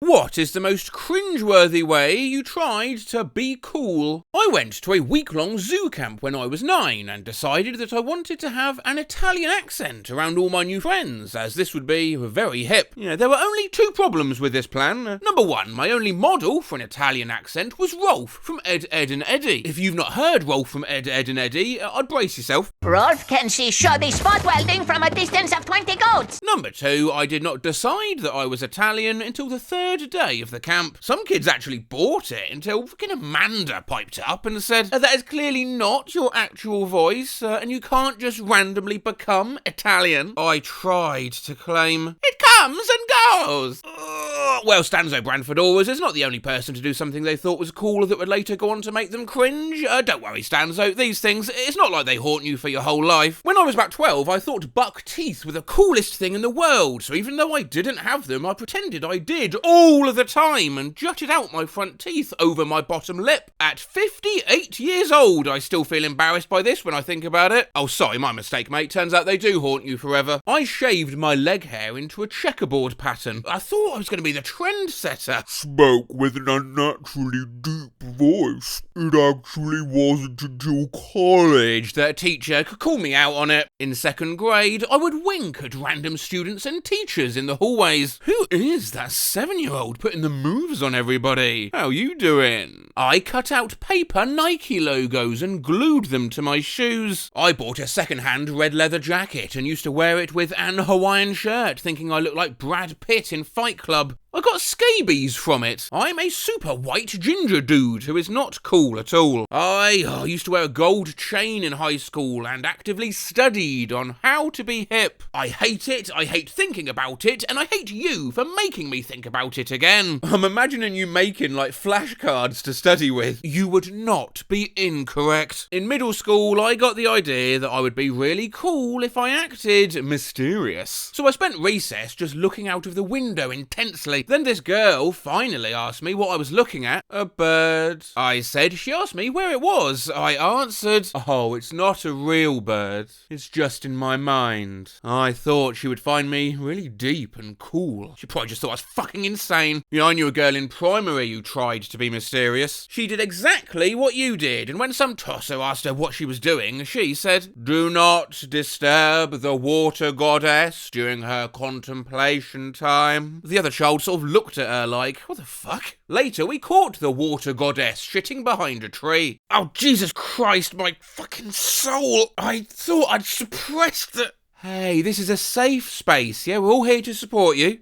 What is the most cringeworthy way you tried to be cool? I went to a week-long zoo camp when I was 9 and decided that I wanted to have an Italian accent around all my new friends, as this would be very hip. There were only 2 problems with this plan. Number 1, my only model for an Italian accent was Rolf from Ed, Edd and Eddy. If you've not heard Rolf from Ed, Edd and Eddy, I'd brace yourself. Rolf can see shoddy spot welding from a distance of 20 goats. Number 2, I did not decide that I was Italian until the 3rd day of the camp. Some kids actually bought it until fucking Amanda piped up and said, that is clearly not your actual voice, and you can't just randomly become Italian. I tried to claim, it comes and goes. Well, Stanzo Branford Orers is not the only person to do something they thought was cool that would later go on to make them cringe. Don't worry, Stanzo, these things, it's not like they haunt you for your whole life. When I was about 12, I thought buck teeth were the coolest thing in the world, so even though I didn't have them, I pretended I did all of the time and jutted out my front teeth over my bottom lip. At 58 years old, I still feel embarrassed by this when I think about it. Oh, sorry, my mistake, mate. Turns out they do haunt you forever. I shaved my leg hair into a checkerboard pattern. I thought I was going to be the trendsetter. Spoke with an unnaturally deep voice. It actually wasn't until college that a teacher could call me out on it. In 2nd grade, I would wink at random students and teachers in the hallways. Who is that 7-year-old putting the moves on everybody? How you doing? I cut out paper Nike logos and glued them to my shoes. I bought a second-hand red leather jacket and used to wear it with an Hawaiian shirt, thinking I looked like Brad Pitt in Fight Club. I got scabies from it. I'm a super white ginger dude who is not cool at all. I used to wear a gold chain in high school and actively studied on how to be hip. I hate it, I hate thinking about it, and I hate you for making me think about it again. I'm imagining you making like flashcards to study with. You would not be incorrect. In middle school, I got the idea that I would be really cool if I acted mysterious. So I spent recess just looking out of the window intensely. Then this girl finally asked me what I was looking at. A bird. I said. She asked me where it was. I answered, oh, it's not a real bird. It's just in my mind. I thought she would find me really deep and cool. She probably just thought I was fucking insane. I knew a girl in primary who tried to be mysterious. She did exactly what you did, and when some tosser asked her what she was doing, she said, do not disturb the water goddess during her contemplation time. The other child sort of looked at her like, what the fuck? Later, we caught the water goddess shitting behind a tree. Oh, Jesus Christ, my fucking soul. I thought I'd suppressed the... Hey, this is a safe space, yeah? We're all here to support you.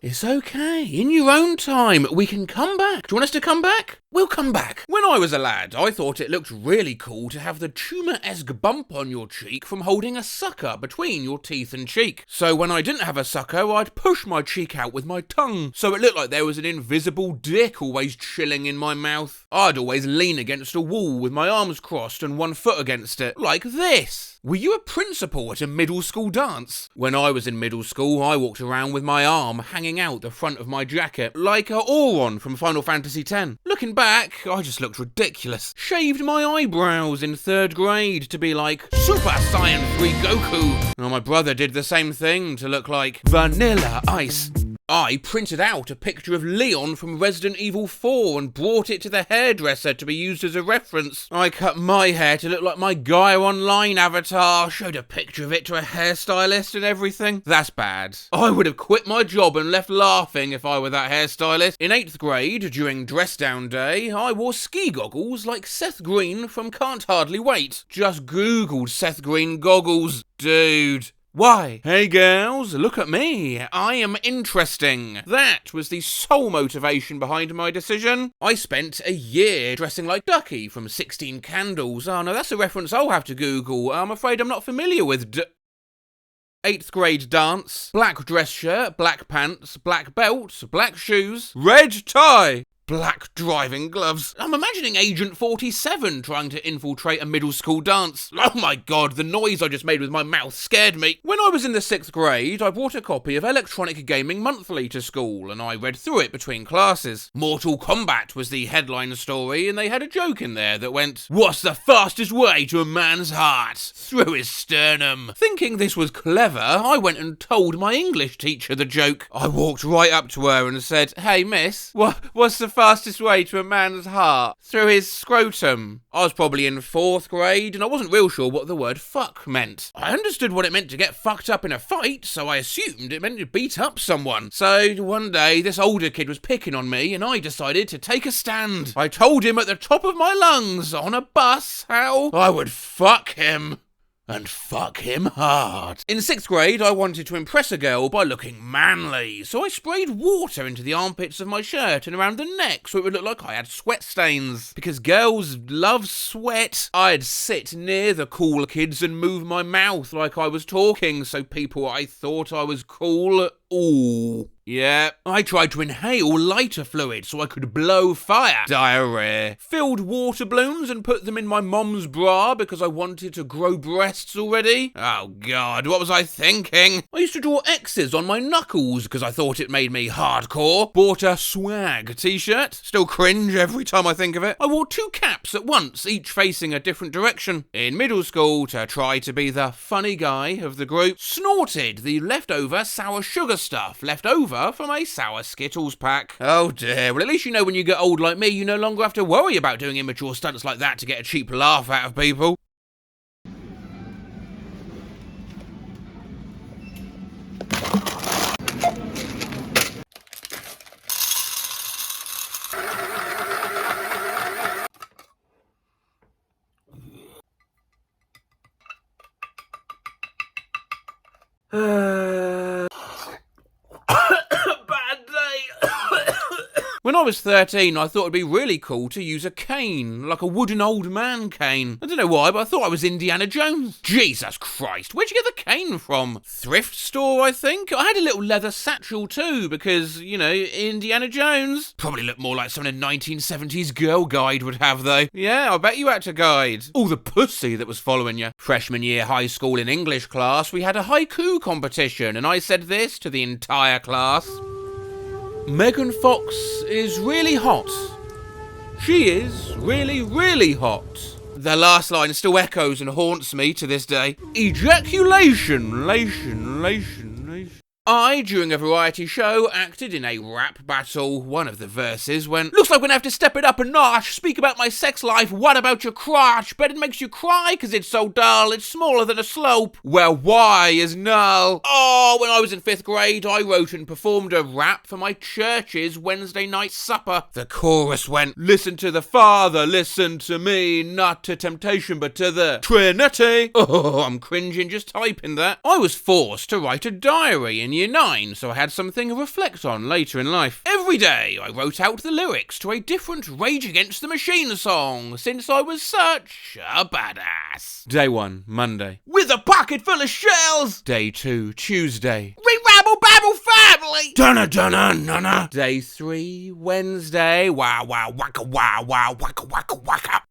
It's okay. In your own time. We can come back. Do you want us to come back? We'll come back. When I was a lad, I thought it looked really cool to have the tumour-esque bump on your cheek from holding a sucker between your teeth and cheek. So when I didn't have a sucker, I'd push my cheek out with my tongue, so it looked like there was an invisible dick always chilling in my mouth. I'd always lean against a wall with my arms crossed and one foot against it, like this. Were you a principal at a middle school dance? When I was in middle school, I walked around with my arm hanging out the front of my jacket, like a Auron from Final Fantasy X. Looking back, I just looked ridiculous. Shaved my eyebrows in 3rd grade to be like Super Saiyan 3 Goku. My brother did the same thing to look like Vanilla Ice. I printed out a picture of Leon from Resident Evil 4 and brought it to the hairdresser to be used as a reference. I cut my hair to look like my Gaia Online avatar, showed a picture of it to a hairstylist and everything. That's bad. I would have quit my job and left laughing if I were that hairstylist. In 8th grade, during dress down day, I wore ski goggles like Seth Green from Can't Hardly Wait. Just googled Seth Green goggles. Dude. Why? Hey girls, look at me. I am interesting. That was the sole motivation behind my decision. I spent a year dressing like Ducky from 16 Candles. Oh no, that's a reference I'll have to Google. I'm afraid I'm not familiar with 8th grade dance. Black dress shirt, black pants, black belt, black shoes, red tie. black driving gloves. I'm imagining Agent 47 trying to infiltrate a middle school dance. Oh my god, the noise I just made with my mouth scared me. When I was in the 6th grade, I brought a copy of Electronic Gaming Monthly to school, and I read through it between classes. Mortal Kombat was the headline story, and they had a joke in there that went, "What's the fastest way to a man's heart? Through his sternum." Thinking this was clever, I went and told my English teacher the joke. I walked right up to her and said, "Hey miss, what's the fastest way to a man's heart? Through his scrotum." I was probably in 4th grade, and I wasn't real sure what the word fuck meant. I understood what it meant to get fucked up in a fight, so I assumed it meant to beat up someone. So one day, this older kid was picking on me, and I decided to take a stand. I told him at the top of my lungs, on a bus, how I would fuck him. And fuck him hard. In 6th grade, I wanted to impress a girl by looking manly, so I sprayed water into the armpits of my shirt and around the neck so it would look like I had sweat stains. Because girls love sweat, I'd sit near the cool kids and move my mouth like I was talking so I thought I was cool. Ooh. Yeah, I tried to inhale lighter fluid so I could blow fire. Diarrhea. Filled water balloons and put them in my mom's bra because I wanted to grow breasts already. Oh god, what was I thinking? I used to draw X's on my knuckles because I thought it made me hardcore. Bought a swag t-shirt. Still cringe every time I think of it. I wore 2 caps at once, each facing a different direction. In middle school, to try to be the funny guy of the group, snorted the leftover sour sugar stuff left over from a sour Skittles pack. Oh dear, well at least you know when you get old like me, you no longer have to worry about doing immature stunts like that to get a cheap laugh out of people. When I was 13, I thought it'd be really cool to use a cane, like a wooden old man cane. I don't know why, but I thought I was Indiana Jones. Jesus Christ, where'd you get the cane from? Thrift store, I think? I had a little leather satchel too, because, you know, Indiana Jones. Probably looked more like something a 1970s girl guide would have, though. Yeah, I bet you had to guide. All the pussy that was following you. Freshman year high school in English class, we had a haiku competition, and I said this to the entire class. Megan Fox is really hot. She is really, really hot. The last line still echoes and haunts me to this day. Ejaculation, lation. I, during a variety show, acted in a rap battle. One of the verses went, "Looks like we're gonna have to step it up a notch. Speak about my sex life. What about your crotch? Bet it makes you cry 'cause it's so dull. It's smaller than a slope. Well, why is null?" Oh, when I was in 5th grade, I wrote and performed a rap for my church's Wednesday night supper. The chorus went, "Listen to the Father, listen to me, not to temptation but to the Trinity." Oh, I'm cringing just typing that. I was forced to write a diary in year 9, so I had something to reflect on later in life. Every day, I wrote out the lyrics to a different Rage Against the Machine song, since I was such a badass. Day 1, Monday. With a pocket full of shells! Day 2, Tuesday. We rabble babble family! Dunna dunna nunna! Day 3, Wednesday. Wow wow waka wow wow waka waka waka.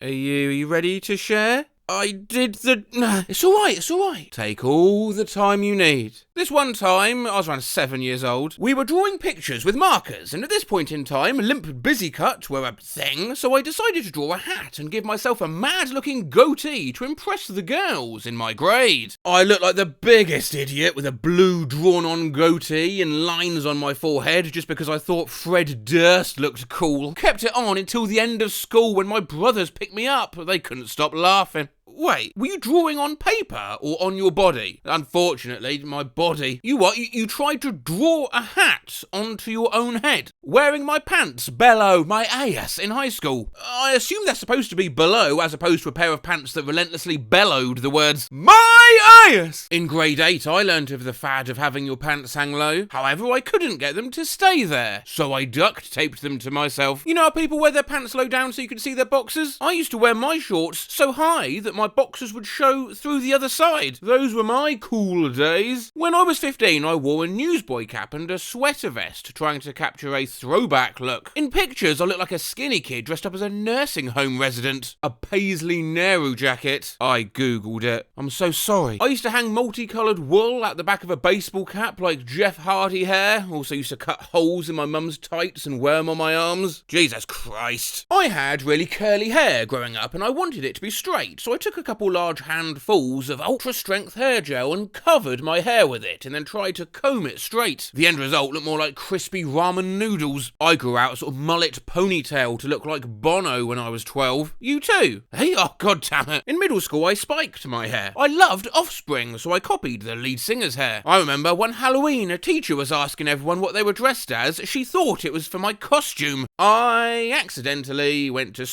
Are you ready to share? I did the... It's alright. Take all the time you need. This one time, I was around 7 years old, we were drawing pictures with markers, and at this point in time, limp busy cut were a thing, so I decided to draw a hat and give myself a mad-looking goatee to impress the girls in my grade. I looked like the biggest idiot with a blue drawn-on goatee and lines on my forehead just because I thought Fred Durst looked cool. Kept it on until the end of school when my brothers picked me up. They couldn't stop laughing. Wait, were you drawing on paper or on your body? Unfortunately, my body. You tried to draw a hat onto your own head, wearing my pants below my ass in high school. I assume they're supposed to be below as opposed to a pair of pants that relentlessly bellowed the words, "My ass!" In grade 8, I learnt of the fad of having your pants hang low. However, I couldn't get them to stay there, so I duct taped them to myself. You know how people wear their pants low down so you can see their boxers? I used to wear my shorts so high that my boxers would show through the other side. Those were my cool days. When I was 15, I wore a newsboy cap and a sweater vest, trying to capture a throwback look. In pictures, I looked like a skinny kid dressed up as a nursing home resident. A paisley Nehru jacket. I googled it. I'm so sorry. I used to hang multicoloured wool at the back of a baseball cap like Jeff Hardy hair. Also used to cut holes in my mum's tights and wear them on my arms. Jesus Christ. I had really curly hair growing up and I wanted it to be straight, so I took a couple large handfuls of ultra-strength hair gel and covered my hair with it and then tried to comb it straight. The end result looked more like crispy ramen noodles. I grew out a sort of mullet ponytail to look like Bono when I was 12. You too? Hey, oh god damn it. In middle school I spiked my hair. I loved Offspring, so I copied the lead singer's hair. I remember one Halloween a teacher was asking everyone what they were dressed as. She thought it was for my costume. I accidentally went to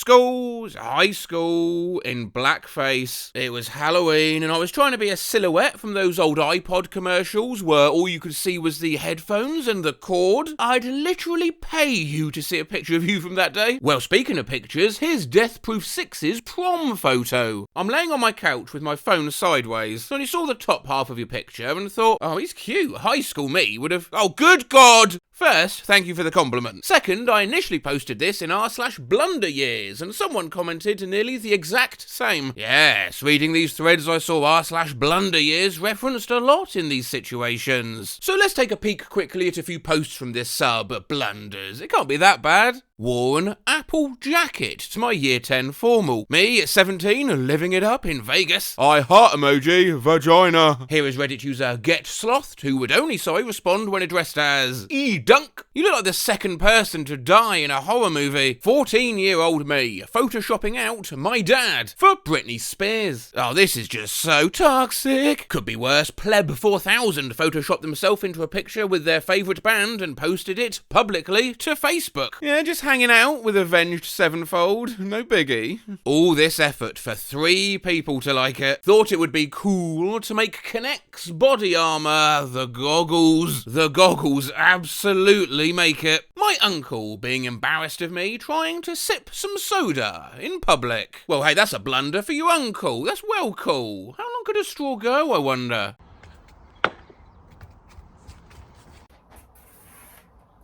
high school, in blackface. It was Halloween and I was trying to be a silhouette from those old iPod commercials where all you could see was the headphones and the cord. I'd literally pay you to see a picture of you from that day. Well, speaking of pictures, here's Death Proof 6's prom photo. I'm laying on my couch with my phone sideways, so I saw the top half of your picture and thought, oh, he's cute. High school me would have... Oh, good God! First, thank you for the compliment. Second, I initially posted this in r/blunder years, and someone commented nearly the exact same. Yes, reading these threads I saw r/blunder years referenced a lot in these situations. So let's take a peek quickly at a few posts from this sub, blunders. It can't be that bad. Wore an apple jacket to my year 10 formal. Me at 17, living it up in Vegas. I heart emoji, vagina. Here is Reddit user Get Slothed, who would only respond when addressed as E-Dunk. You look like the second person to die in a horror movie. 14-year-old me, photoshopping out my dad for Britney Spears. Oh, this is just so toxic. Could be worse. Pleb 4000 photoshopped themselves into a picture with their favourite band and posted it publicly to Facebook. Yeah, just hanging out with Avenged Sevenfold, no biggie. All this effort for 3 people to like it. Thought it would be cool to make Connect's body armour. The goggles absolutely make it. My uncle being embarrassed of me trying to sip some soda in public. Well, hey, that's a blunder for your uncle. That's well cool. How long could a straw go, I wonder?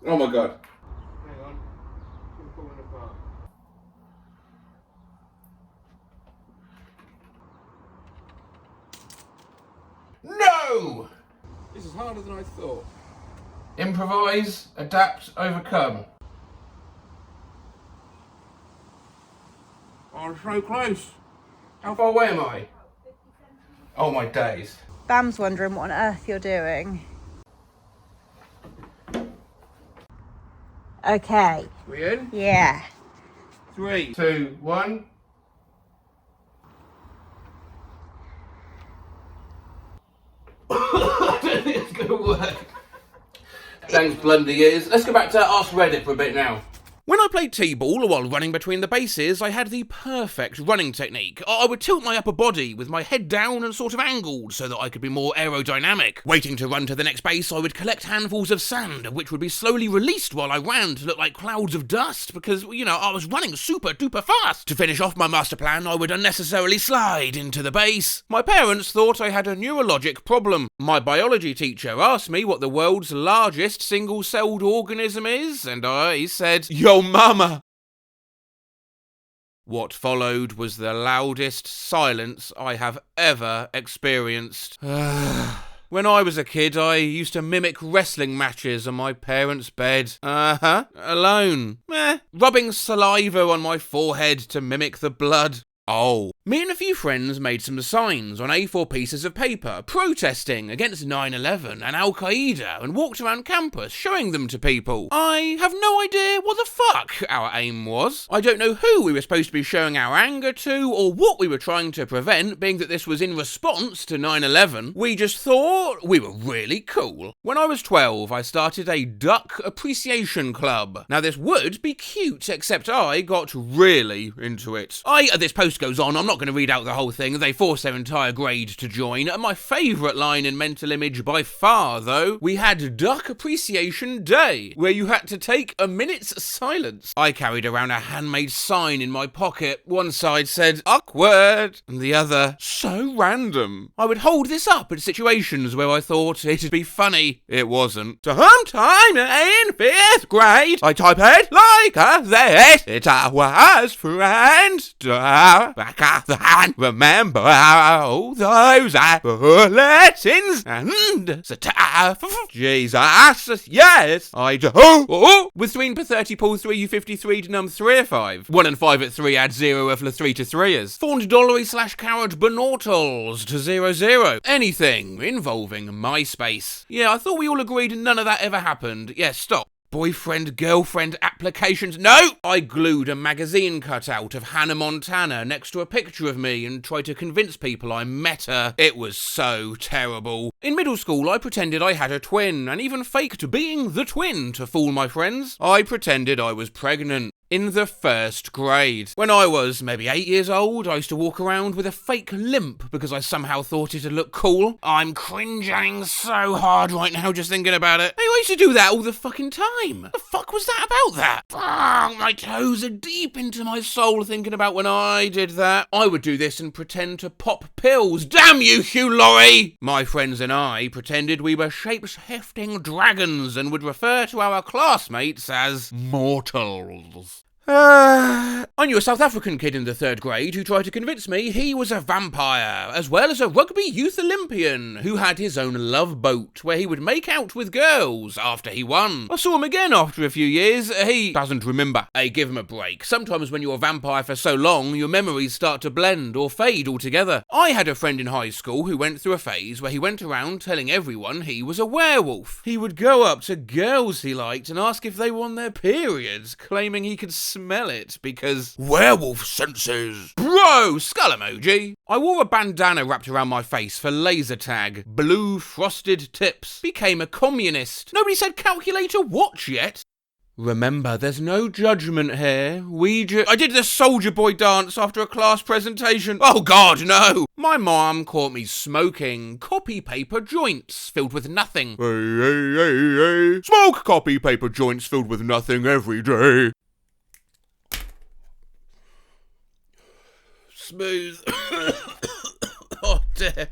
Oh my god. No! This is harder than I thought. Improvise, adapt, overcome. Oh, I'm so close. How far away am I? Oh my days. Bam's wondering what on earth you're doing. Okay. We in? Yeah. 3, 2, 1. I don't think it's going to work. Thanks, blunder years. Let's go back to Ask Reddit for a bit now. When I played T-ball while running between the bases, I had the perfect running technique. I would tilt my upper body with my head down and sort of angled so that I could be more aerodynamic. Waiting to run to the next base, I would collect handfuls of sand, which would be slowly released while I ran to look like clouds of dust because, you know, I was running super duper fast. To finish off my master plan, I would unnecessarily slide into the base. My parents thought I had a neurologic problem. My biology teacher asked me what the world's largest single-celled organism is, and I said, "Yo mama." What followed was the loudest silence I have ever experienced. When I was a kid, I used to mimic wrestling matches on my parents' bed. Alone. Rubbing saliva on my forehead to mimic the blood. Oh. Me and a few friends made some signs on A4 pieces of paper protesting against 9/11 and Al-Qaeda and walked around campus showing them to people. I have no idea what the fuck our aim was. I don't know who we were supposed to be showing our anger to or what we were trying to prevent, being that this was in response to 9/11. We just thought we were really cool. When I was 12, I started a duck appreciation club. Now this would be cute, except I got really into it. This post list goes on. I'm not going to read out the whole thing. They forced their entire grade to join. My favourite line in Mental Image by far, though, we had Duck Appreciation Day, where you had to take a minute's silence. I carried around a handmade sign in my pocket. One side said, awkward, and the other, so random. I would hold this up at situations where I thought it'd be funny. It wasn't. Sometime in 5th grade, I typed like this. It was friends. Back at the hand. Remember all those bulletins and stuff. Jesus, yes, I do. With 3 per 30 pull 3, you 53 to num 3 or 5. 1 and 5 at 3 add 0 if 3 to 3ers. $400/carrot Benortals to 00. Anything involving MySpace. Yeah, I thought we all agreed none of that ever happened. Yeah, stop. Boyfriend, girlfriend applications. No! I glued a magazine cutout of Hannah Montana next to a picture of me and tried to convince people I met her. It was so terrible. In middle school, I pretended I had a twin and even faked being the twin to fool my friends. I pretended I was pregnant. In the 1st grade. When I was maybe 8 years old, I used to walk around with a fake limp because I somehow thought it'd look cool. I'm cringing so hard right now just thinking about it. I used to do that all the fucking time. The fuck was that about that? Oh, my toes are deep into my soul thinking about when I did that. I would do this and pretend to pop pills. Damn you, Hugh Laurie! My friends and I pretended we were shape-shifting dragons and would refer to our classmates as mortals. I knew a South African kid in the 3rd grade who tried to convince me he was a vampire, as well as a rugby youth Olympian who had his own love boat where he would make out with girls after he won. I saw him again after a few years. He doesn't remember. Hey, give him a break. Sometimes when you're a vampire for so long, your memories start to blend or fade altogether. I had a friend in high school who went through a phase where he went around telling everyone he was a werewolf. He would go up to girls he liked and ask if they were on their periods, claiming he could smell it because werewolf senses. Bro, skull emoji. I wore a bandana wrapped around my face for laser tag. Blue frosted tips. Became a communist. Nobody said calculator watch yet. Remember, there's no judgment here. I did the soldier boy dance after a class presentation. Oh God, no! My mom caught me smoking copy paper joints filled with nothing. Hey. Smoke copy paper joints filled with nothing every day. Smooth. Oh dear.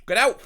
Get out.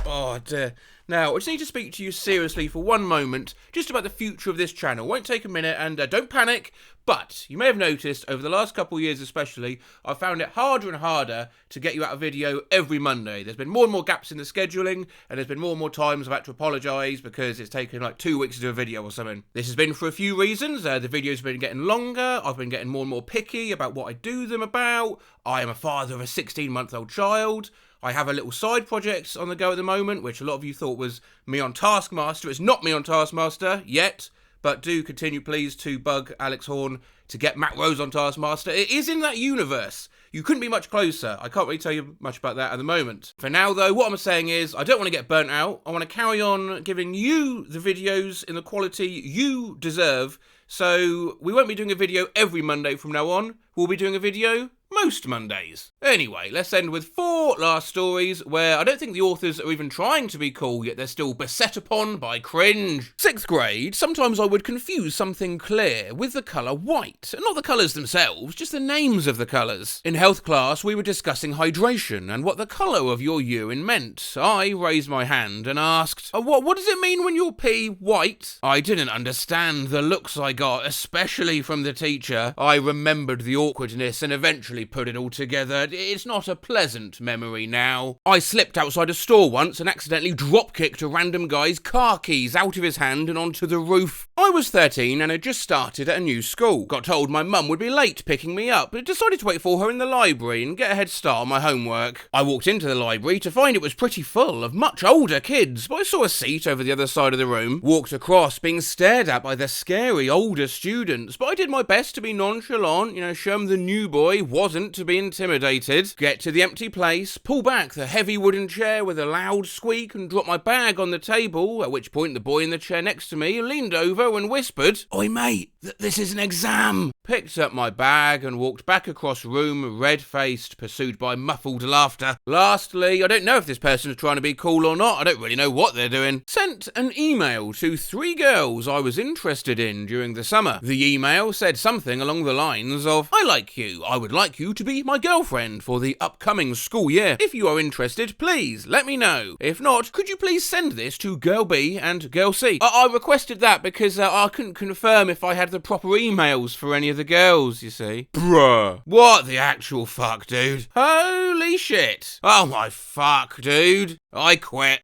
Oh dear. Now, I just need to speak to you seriously for one moment, just about the future of this channel. Won't take a minute, and don't panic, but you may have noticed, over the last couple of years especially, I've found it harder and harder to get you out a video every Monday. There's been more and more gaps in the scheduling, and there's been more and more times I've had to apologise because it's taken like 2 weeks to do a video or something. This has been for a few reasons. The videos have been getting longer, I've been getting more and more picky about what I do them about, I am a father of a 16-month-old child, I have a little side project on the go at the moment, which a lot of you thought was me on Taskmaster. It's not me on Taskmaster yet, but do continue, please, to bug Alex Horn to get Matt Rose on Taskmaster. It is in that universe. You couldn't be much closer. I can't really tell you much about that at the moment. For now, though, what I'm saying is I don't want to get burnt out. I want to carry on giving you the videos in the quality you deserve. So we won't be doing a video every Monday from now on. We'll be doing a video most Mondays. Anyway, let's end with 4 last stories where I don't think the authors are even trying to be cool, yet they're still beset upon by cringe. 6th grade, sometimes I would confuse something clear with the colour white. Not the colours themselves, just the names of the colours. In health class, we were discussing hydration and what the colour of your urine meant. I raised my hand and asked, what does it mean when you pee white? I didn't understand the looks I got, especially from the teacher. I remembered the awkwardness and eventually put it all together. It's not a pleasant memory now. I slipped outside a store once and accidentally drop-kicked a random guy's car keys out of his hand and onto the roof. I was 13 and had just started at a new school. Got told my mum would be late picking me up, but decided to wait for her in the library and get a head start on my homework. I walked into the library to find it was pretty full of much older kids, but I saw a seat over the other side of the room. Walked across, being stared at by the scary older students, but I did my best to be nonchalant, show them the new boy wasn't to be intimidated. Get to the empty place, pull back the heavy wooden chair with a loud squeak and drop my bag on the table, at which point the boy in the chair next to me leaned over window and whispered, "Oi mate, this is an exam." Picked up my bag and walked back across room, red-faced, pursued by muffled laughter. Lastly, I don't know if this person is trying to be cool or not, I don't really know what they're doing. Sent an email to 3 girls I was interested in during the summer. The email said something along the lines of, "I like you. I would like you to be my girlfriend for the upcoming school year. If you are interested, please let me know. If not, could you please send this to Girl B and Girl C?" I requested that because I couldn't confirm if I had the proper emails for any of the girls, you see. Bruh. What the actual fuck, dude? Holy shit. Oh my fuck, dude. I quit.